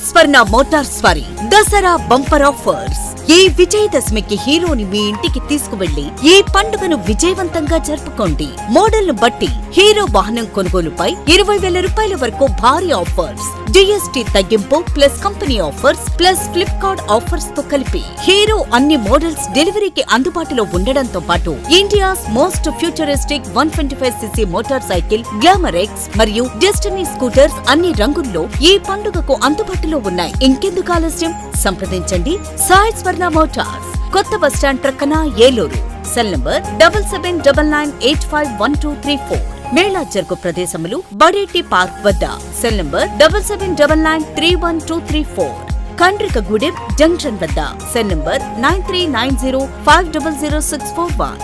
స్వర్ణ Motors వారి Dasara bumper offers. ఈ విజయదశమికి హీరోని మీ ఇంటికి తీసుకువెళ్లి ఈ పండుగను విజయవంతంగా జరుపుకోండి. మోడల్ ను బట్టి హీరో వాహనం కొనుగోలుపై 20,000 రూపాయల వరకు భారీ ఆఫర్స్, జీఎస్టీ తగ్గింపు plus company offers plus Flipkart offers తో కలిపి హీరో అన్ని మోడల్స్ డెలివరీకి అందుబాటులో ఉండడంతో పాటు India's most futuristic 125cc motor cycle glamour X మరియు డెస్టినీ స్కూటర్స్ అన్ని రంగుల్లో ఈ పండుగకు అందుబాటులో ఉన్నాయి. ఇంకెందుకు ఆలస్యం, సంప్రదించండి సాయి స్వర్ణ మోటార్స్, కొత్త బస్టాండ్ ప్రక్కన, ఏలూరు. Cell number 7799851234. మేళా జరుగు ప్రదేశములు బడేటి పార్క్ వద్ద. Cell number 7799312234. కండ్రికగూడెం జంక్షన్ వద్ద. Cell number 9390500641.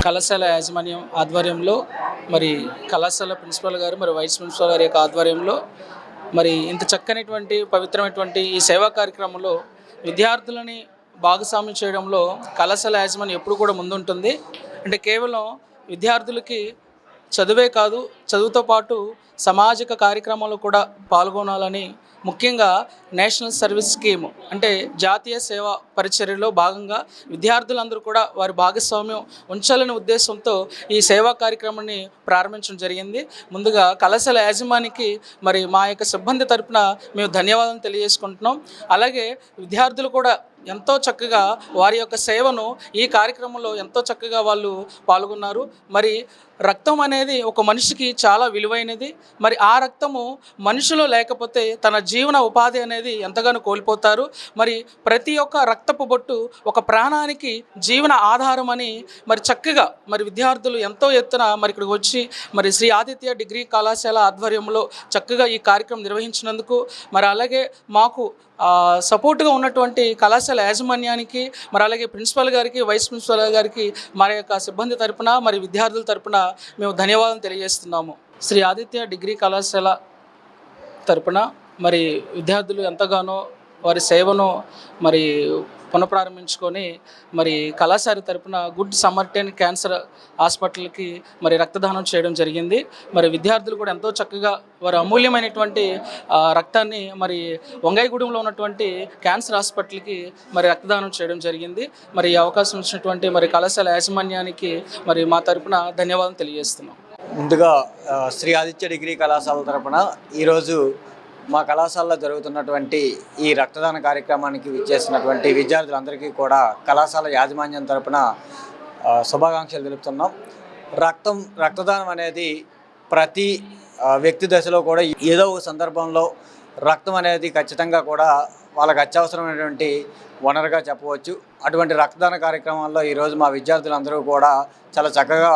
కళాశాల యాజమాన్యం ఆధ్వర్యంలో మరి కళాశాల ప్రిన్సిపల్ గారు మరి వైస్ ప్రిన్సిపల్ గారి యొక్క ఆధ్వర్యంలో మరి ఇంత చక్కనటువంటి పవిత్రమైనటువంటి ఈ సేవా కార్యక్రమంలో విద్యార్థులని భాగస్వామ్యం చేయడంలో కళాశాల యాజమాన్యం ఎప్పుడు కూడా ముందుంటుంది. అంటే కేవలం విద్యార్థులకి చదువే కాదు, చదువుతో పాటు సామాజిక కార్యక్రమాల్లో కూడా పాల్గొనాలని, ముఖ్యంగా నేషనల్ సర్వీస్ స్కీమ్ అంటే జాతీయ సేవా పరిచర్యలో భాగంగా విద్యార్థులందరూ కూడా వారి భాగస్వామ్యం ఉంచాలనే ఉద్దేశంతో ఈ సేవా కార్యక్రమాన్ని ప్రారంభించడం జరిగింది. ముందుగా కళాశాల యాజమాన్యానికి మరి మా యొక్క సిబ్బంది తరపున మేము ధన్యవాదాలు తెలియజేసుకుంటున్నాం. అలాగే విద్యార్థులు కూడా ఎంతో చక్కగా వారి యొక్క సేవను ఈ కార్యక్రమంలో ఎంతో చక్కగా వాళ్ళు పాల్గొన్నారు. మరి రక్తం అనేది ఒక మనిషికి చాలా విలువైనది. మరి ఆ రక్తము మనిషిలో లేకపోతే తన జీవన ఉపాధి అనేది ఎంతగానో కోల్పోతారు. మరి ప్రతి ఒక్క రక్తపు బొట్టు ఒక ప్రాణానికి జీవన ఆధారం అని మరి చక్కగా మరి విద్యార్థులు ఎంతో ఎత్తున మరి ఇక్కడికి వచ్చి మరి శ్రీ ఆదిత్య డిగ్రీ కళాశాల ఆధ్వర్యంలో చక్కగా ఈ కార్యక్రమం నిర్వహించినందుకు మరి అలాగే మాకు సపోర్ట్గా ఉన్నటువంటి కళాశాల యాజమాన్యానికి మరి అలాగే ప్రిన్సిపల్ గారికి, వైస్ ప్రిన్సిపల్ గారికి మరి యొక్క సిబ్బంది తరపున మరి విద్యార్థుల తరపున మేము ధన్యవాదాలు తెలియజేస్తున్నాము. శ్రీ ఆదిత్య డిగ్రీ కళాశాల తరపున మరి విద్యార్థులు ఎంతగానో వారి సేవను మరి పునఃప్రారంభించుకొని మరి కళాశాల తరపున గుడ్ సమర్టైన్ క్యాన్సర్ హాస్పిటల్కి మరి రక్తదానం చేయడం జరిగింది. మరి విద్యార్థులు కూడా ఎంతో చక్కగా వారి అమూల్యమైనటువంటి రక్తాన్ని మరి వంగాయగూడెంలో ఉన్నటువంటి క్యాన్సర్ హాస్పిటల్కి మరి రక్తదానం చేయడం జరిగింది. మరి ఈ అవకాశం ఇచ్చినటువంటి మరి కళాశాల యాజమాన్యానికి మరి మా తరపున ధన్యవాదాలు తెలియజేస్తున్నాం. ముందుగా శ్రీ ఆదిత్య డిగ్రీ కళాశాల తరపున ఈరోజు మా కళాశాలలో జరుగుతున్నటువంటి ఈ రక్తదాన కార్యక్రమానికి విచ్చేసినటువంటి విద్యార్థులందరికీ కూడా కళాశాల యాజమాన్యం తరపున శుభాకాంక్షలు తెలుపుతున్నాం. రక్తదానం అనేది ప్రతి వ్యక్తి దశలో కూడా ఏదో ఒక సందర్భంలో రక్తం అనేది ఖచ్చితంగా కూడా వాళ్ళకి అత్యవసరమైనటువంటి వనరుగా చెప్పవచ్చు. అటువంటి రక్తదాన కార్యక్రమాల్లో ఈరోజు మా విద్యార్థులందరూ కూడా చాలా చక్కగా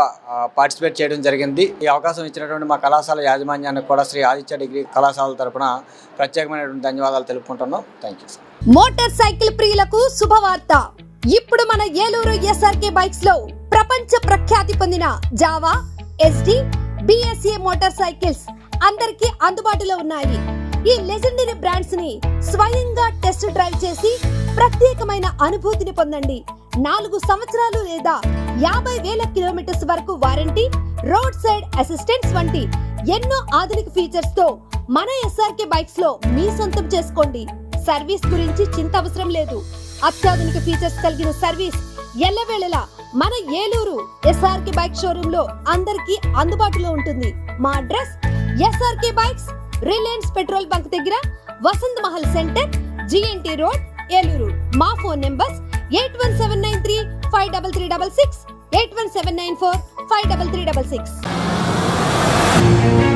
పార్టిసిపేట్ చేయడం జరిగింది. ఈ అవకాశం ఇచ్చినటువంటి మా కళాశాల యాజమాన్యానికి కూడా శ్రీ ఆదిత్య డిగ్రీ కళాశాల తరపున ప్రత్యేకమైనటువంటి ధన్యవాదాలు తెలుపుకుంటున్నాం. Thank you. మోటార్ సైకిల్ ప్రియులకు శుభవార్త. ఇప్పుడు మన ఏలూరు ఎస్ఆర్కే బైక్స్ లో ప్రపంచ ప్రఖ్యాతి పొందిన Java, SD, BSA motor cycles అందరికీ అందుబాటులో ఉన్నాయి. ఈ లెజెండరీ బ్రాండ్స్ ని స్వయంగా టెస్ట్ డ్రైవ్ చేసి ప్రత్యేకమైన అనుభూతిని పొందండి. 4 సంవత్సరాలు లేదా 50,000 కిలోమీటర్స్ వరకు వారంటీ, రోడ్ సైడ్ అసిస్టెన్స్ వంటి ఎన్నో ఆధునిక ఫీచర్స్ తో మన ఎస్ఆర్కే బైక్స్ లో మీ సొంతం చేసుకోండి. సర్వీస్ గురించి చింత అవసరం లేదు. అత్యాధునిక ఫీచర్స్ కలిగిన సర్వీస్ ఎల్లవేళలా మన ఏలూరు ఎస్ఆర్కే బైక్ షోరూమ్ లో అందరికీ అందుబాటులో ఉంటుంది. మా address SRK bikes, Reliance petrol bunk దగ్గర, Vasant Mahal centre, GNT road, Eluru. మా ఫోన్ నెంబర్స్ 8179353366, 8179453366.